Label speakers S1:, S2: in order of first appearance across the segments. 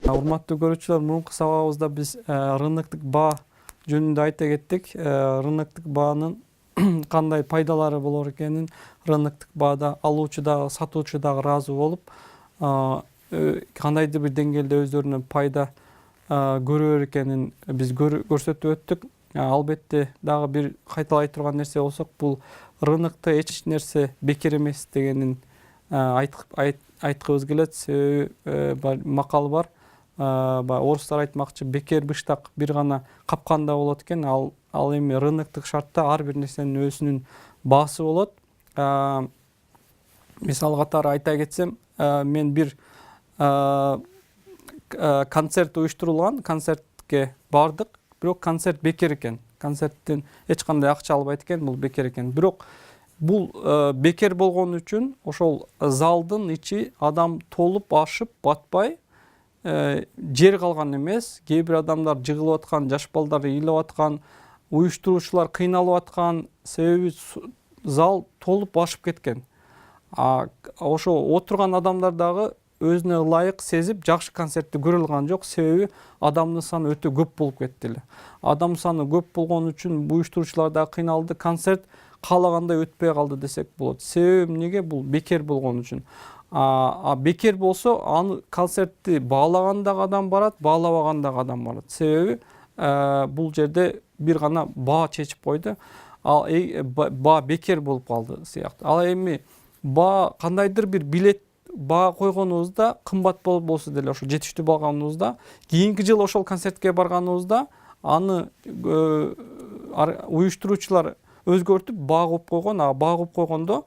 S1: Урматтуу көрүүчүлөр, мурунку сабагыбызда биз рыноктук баа жөнүндө айта кеттик. Рыноктук баанын кандай пайдалары болор экенин, рыноктук баада алуучу дагы, сатуучу дагы ыраазы болуп, кандайдыр бир деңгээлде өздөрүнө пайда көрөр экенин биз көрсөтүп өттүк. Албетте дагы бир кайталай турган нерсе болсок, бул рынокто эч нерсе бекер эмес дегенин айткыбыз келет. Себеби макал бар. Орустар айтмакчы, бекер быштак бир гана капканда болот экен. Ал эми рыноктук шартта ар бир нерсенин өзүнүн баасы болот. Мисал катары айта кетсем, мен бир концерт уюштурулган, концертке бардык, бирок концерт бекер экен. Концерттен эч кандай акча албайт экен, бул бекер экен. Бирок бул бекер болгон үчүн ошол залдын ичи адам толуп ашып батпай, жер калган эмес. Кээ бир адамдар жыгылып аткан, жаш балдар ыйлап аткан, уюштуруучулар кыйналып аткан, себеби зал толуп ашып кеткен. Ошо отурган адамдар дагы өзүнө ылайык сезип жакшы концертти көрө алган жок, себеби адамдын саны өтө көп болуп кетти эле. Адам саны көп болгон үчүн уюштуруучулар дагы кыйналды, концерт каалагандай өтпөй калды десек болот. Себеби эмнеге? Бул бекер болгон үчүн. Бекер болсо, аны концертти баалаган дагы адам барат, баалабаган дагы адам барат. Себеби бул жерде бир гана баа чечип койду. Баа бекер болуп калды сыяктуу. Ал эми баа кандайдыр бир билет баа койгонубузда кымбат болсо деле, ошо жетиштүү болгонубузда, кийинки жылы ошол концертке барганыбызда аны уюштуруучулар өзгөртүп баа коюп койгон. Баа коюп койгондо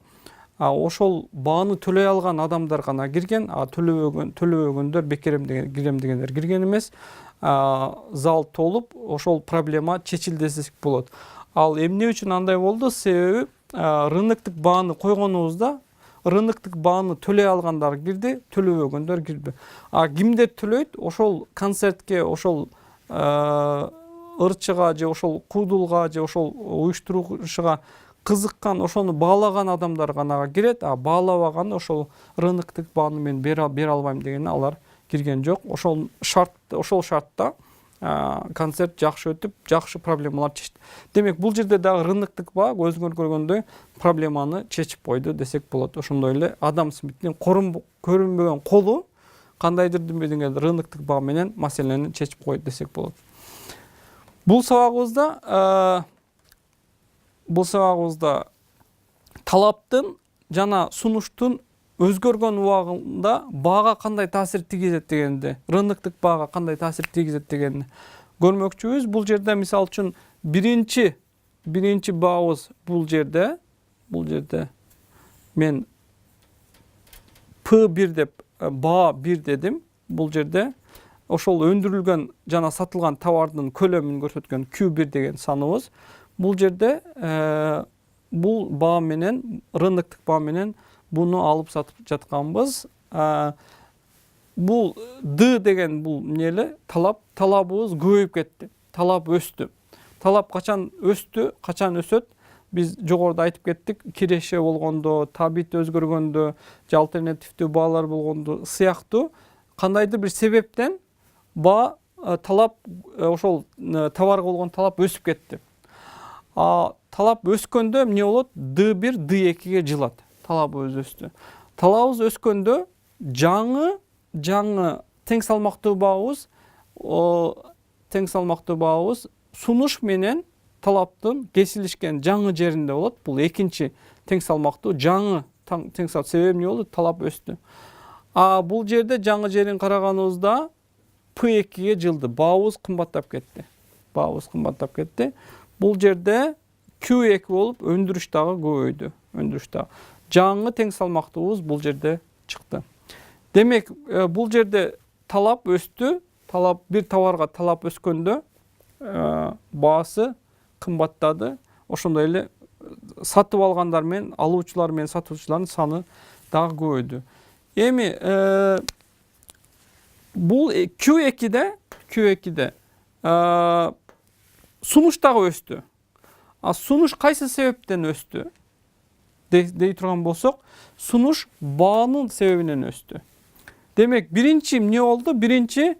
S1: ошол бааны төлөй алган адамдар гана кирген, төлөбөгөндөр, бекер кирем дегендер кирген эмес. Зал толуп, ошол проблема чечилди десек болот. Ал эмне үчүн андай болду? Себеби рыноктук бааны койгонубузда рыноктук бааны төлөй алгандар кирди, төлөбөгөндөр кирди. Кимдер төлөйт? Ошол концертке, ошол ырчыга же ошол куудулга же ошол уюштуруучуга кызыккан, ошону баалаган адамдар гана кирет. Баалабаган, ошол рыноктук бааны мен бере албайм деген алар кирген жок. Ошол шартта концерт жакшы өтүп, жакшы проблемалар чечти. Демек, бул жерде дагы рыноктук баа өзүңөр көргөндөй проблеманы чечип койду десек болот. Ошондой эле Адам Смиттин көрүнбөгөн колу кандайдыр бир деңгээлде рыноктук баа менен маселени чечип койду десек болот. Бул сабагыбызда талаптын жана сунуштун өзгөргөн убагында баага кандай таасир тийгизет дегенди, рыноктук баага кандай таасир тийгизет дегенди көрмөкчүбүз. Бул жерде мисал үчүн биринчи баабыз бул жерде мен P1 деп баа 1 дедим. Бул жерде ошол өндүрүлгөн жана сатылган товардын көлөмүн көрсөткөн Q1 деген саныбыз. Бул жерде бул баа менен, рыноктук баа менен буну алып сатып жатканбыз. Бул D деген бул эмне? Талабыбыз көбөйүп кетти. Талап өстү. Талап качан өстү, качан өсөт? Биз жогоруда айтып кеттик, киреше болгондо, табит өзгөргөндө, же альтернативдүү баалар болгондо сыяктуу кандайдыр бир себептен баа талап, ошол товарга болгон талап өсүп кетти. Талап өскөндө эмне болот? D1 D2ге жылат. Талабыбыз өстү. Талабыбыз өскөндө жаңы тең салмактуу баабыз сунуш менен талаптын кесилишкен жаңы жеринде болот. Бул экинчи тең салмактуу жаңы тең салмактуу. Себеби эмне болду? Талап өстү. Бул жерде жаңы жерин караганыбызда P2ге жылды. Баабыз кымбаттап кетти. Бул жерде Q2 болуп өндүрүш дагы көбөйдү. Жаңы тең салмактуубуз бул жерде чыкты. Демек, бул жерде талап өстү. Бир товарга талап өскөндө баасы кымбаттады. Ошондой эле сатып алгандар менен алуучулар менен сатуучулардын саны дагы көбөйдү. Эми бул Q2'де сунуш дагы өстү. Сунуш кайсы себептен өстү дей турган болсок, сунуш баанын себебинен өстү. Демек, биринчи эмне болду? Биринчи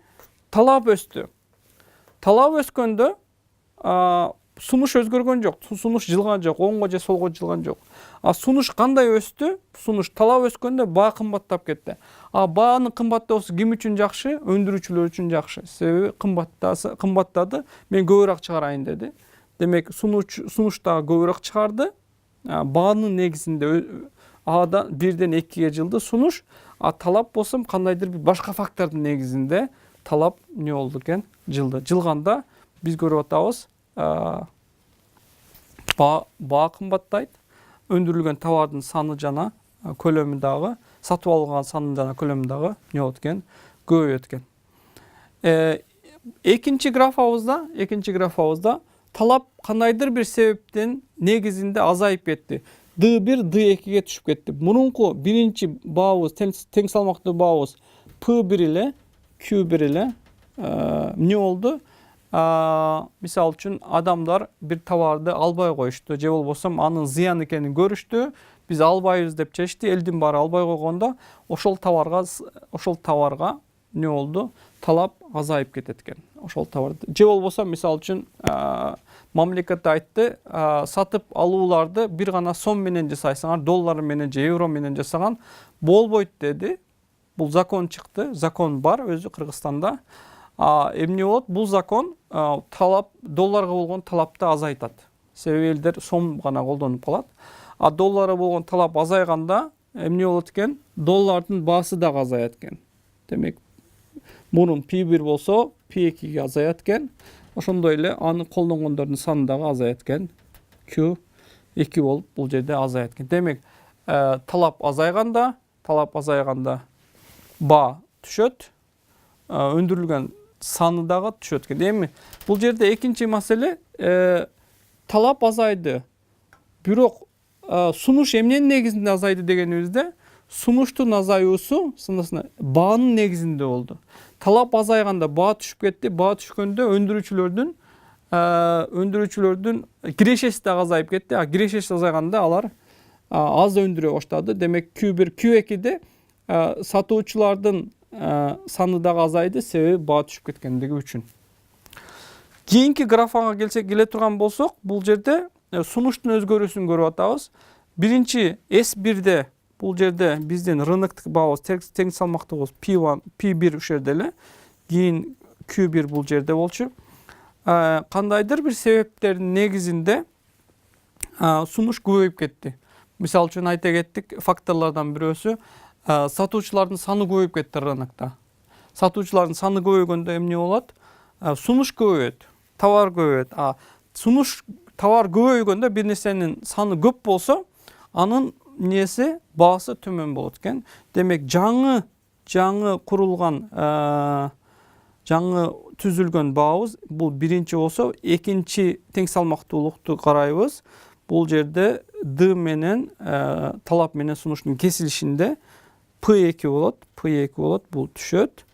S1: талап өстү. Талап өскөндө сунуш өзгөргөн жок, сунуш жылган жок, оңго же солго жылган жок. Сунуш кандай өстү? Сунуш талап өскөндө баа кымбаттап кетти. Баанын кымбаттоосу ким үчүн жакшы? Өндүрүүчүлөр үчүн жакшы. Себеби кымбаттады, мен көбүрөөк чыгарайын деди. Демек сунуш дагы көбүрөөк чыгарды. Баанын негизинде Адан 1ден 2ге жылды сунуш, талап болсо кандайдыр бир башка фактордун негизинде талап не болду экен? Жылды. Жылганда биз көрүп атабыз, баа кымбаттайт, өндүрүлгөн товардын саны жана көлөмү дагы, сатып алынган саны жана көлөмү дагы не болот экен? Көбөйөт экен. Экинчи графабызда талап кандайдыр бир себептен негизинде азайып кетти. D1 D2ге түшүп кетти. Мурунку биринчи баабыз, тең салмактуу баабыз P1 эле, Q1 эле эмне болду? Мисалы үчүн адамдар бир товарды албай коюшту, же болбосо анын зыян экенин көрүштү. Биз албайбыз деп чечти, элдин баары албай койгондо ошол товарга эмне болду? Талап азайып кетет экен. Ошол товарды. Же болбосо мисалы үчүн мамлекет айтты, сатып алууларды бир гана сом менен жасайсыңар, доллар менен же евро менен жасаган болбойт деди. Бул закон чыкты, закон бар өзү Кыргызстанда. Эмне болот? Бул закон долларга болгон талапты азайтат. Себеби элдер сом гана колдонуп калат. Долларга болгон талап азайганда эмне болот экен? Доллардын баасы да азаят экен. Демек, мурун P1 болсо P2ге азаят экен. Ошондой эле аны колдонгондордун саны дагы азаят экен. Q2 болуп бул жерде азаят экен. Демек, талап азайганда баа түшөт, өндүрүлгөн саны дагы түшөт экен. Эми бул жерде экинчи маселе, талап азайды. Бирок сунуш эмненин негизинде азайды дегенибизде, сунуштун азаюусу баанын негизинде болду. Талап азайганда баа түшүп кетти. Баа түшкөндө өндүрүүчүлөрдүн кирешеси дагы азайып кетти. Кирешеси азайганда алар аз өндүрө баштады. Демек, Q1, Q2де сатуучулардын саны дагы азайды, себеби баа түшүп кеткендиги үчүн. Кийинки графага келе турган болсок, бул жерде сунуштун өзгөрүүсүн көрүп атабыз. Биринчи S1де бул жерде биздин рыноктук баабыз тең салмактуубуз P1 ушул жерде эле, кийин Q1 бул жерде болчу. Кандайдыр бир себептердин негизинде сунуш көбөйүп кетти. Мисалы үчүн айта кеттик, факторлордон бирөөсү сатуучулардын саны көбөйүп кетти рынокто. Сатуучулардын саны көбөйгөндө эмне болот? Сунуш көбөйөт, товар көбөйөт. Товар көбөйгөндө бир нерсенин саны көп болсо, анын баасы төмөн болот экен. Демек, жаңы курулган, жаңы түзүлгөн баабыз бул биринчи болсо, экинчи тең салмактуулукту карайбыз. Бул жерде D менен талап менен сунуштун кесилишинде P2 болот, бул түшөт.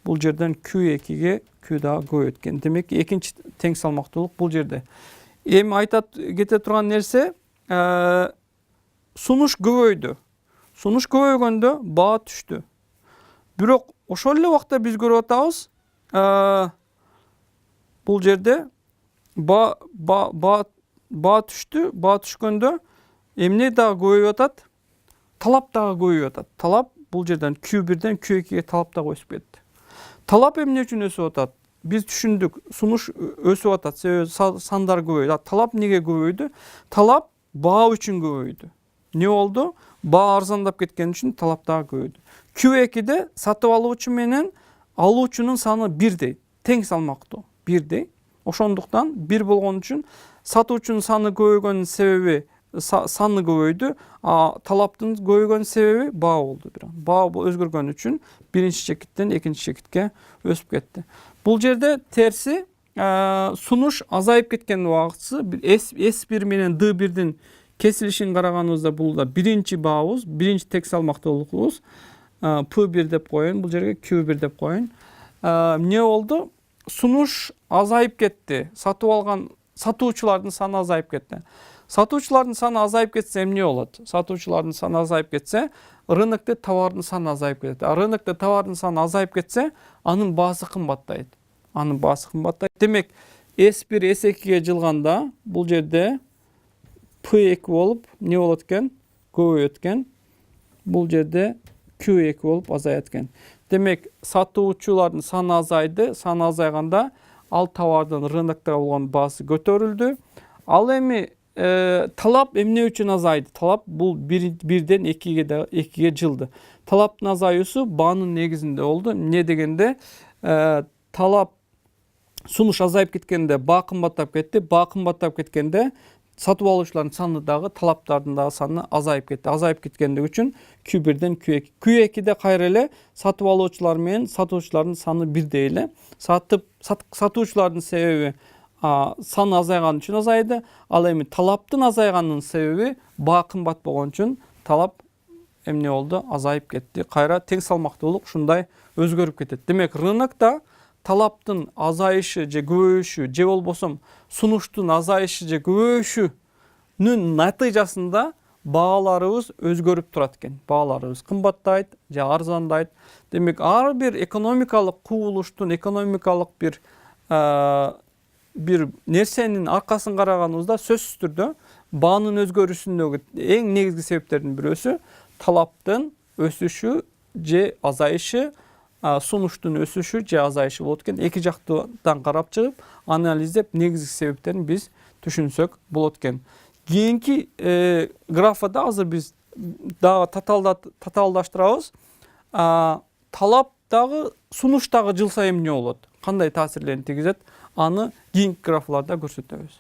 S1: Бул жерден Q2ге Q дагы көбөйөт экен. Демек, экинчи тең салмактуулук бул жерде. Эми кете турган нерсе, сунуш көбөйдү. Сунуш көбөйгөндө баа түштү. Бирок ошол эле убакта биз көрүп атабыз, бул жерде баа түштү. Баа түшкөндө эмне дагы көбөйүп атат? Талап дагы көбөйүп атат. Талап бул жерден Q1ден Q2ге талап дагы өсүп кетти. Талап эмне үчүн өсүп атат? Биз түшүндүк, сунуш өсүп атат, себеби сандар көбөйдү. Талап эмнеге көбөйдү? Талап баа үчүн көбөйдү. Не болду? Баа арзандап кеткен үчүн талап дагы көбөйдү. Q2де сатып алуучу менен алуучунун саны бирдей, тең салмактуу, бирдей. Ошондуктан бир болгон үчүн сатуучунун саны көбөйгөнүнүн себеби саны көбөйдү, талаптын көбөйгөн себеби баа болду. Баа өзгөргөн үчүн биринчи чекиттен экинчи чекитке өсүп кетти. Бул жерде терси, сунуш азайып кеткен убактысы S1 менен D1дин кесилишин караганыбызда бул да биринчи баабыз, биринчи тең салмактуулугубуз P1 деп коеюн, бул жерге Q1 деп коеюн. Эмне болду? Сунуш азайып кетти. Сатып алган сатуучулардын саны азайып кетти. Сатуучулардын саны азайып кетсе эмне болот? Сатуучулардын саны азайып кетсе, рынокто товардын саны азайып кетет. А рынокто товардын саны азайып кетсе, анын баасы кымбаттайт. Демек, S1 S2-ге жылганда бул жерде P2 болуп не болот экен? Көбөйөт экен. Бул жерде Q2 болуп азаят экен. Демек, сатуучулардын саны азайды. Саны азайганда ал товардын рынокто болгон баасы көтөрүлдү. Ал эми талап эмне үчүн азайды? Талап бул 1-ден 2-ге жылды. Талаптын азаюусу баанын негизинде болду. Эмне дегенде, талап сунуш азайып кеткенде баа кымбаттап кетти. Баа кымбаттап кеткенде сатып алуучулардын саны дагы, талаптардын дагы саны азайып кетти. Азайып кеткендиги үчүн Q1-ден Q2. Q2-де кайра эле сатып алуучулар менен сатуучулардын саны бирдей эле. Сатуучулардын себеби саны азайган үчүн азайды. Ал эми талаптын азайганынын себеби баа кымбат болгон үчүн талап эмне болду? Азайып кетти. Кайра тең салмактуулук ушундай өзгөрүп кетет. Демек, рынокто талаптын азайышы же көбөйүшү же болбосо сунуштун азайышы же көбөйүшүнүн натыйжасында бааларыбыз өзгөрүп турат экен. Бааларыбыз кымбаттайт же арзандайт. Демек, ар бир экономикалык кубулуштун, экономикалык бир нерсенин аркасын караганыбызда сөзсүз түрдө баанын өзгөрүшүндөгү эң негизги себептердин бирөөсү талаптын өсүшү же азайышы, сунуштун өсүшү же азайышы болот экен. Эки жактан карап чыгып, анализдеп, негизги себептерин биз түшүнсөк болот экен. Кийинки графада азыр биз дагы татаалдаштырабыз. Талап дагы, сунуш дагы жыл сайын эмне болот? Кандай таасирлерин тийгизет? Аны кийинки графаларда көрсөтөбүз.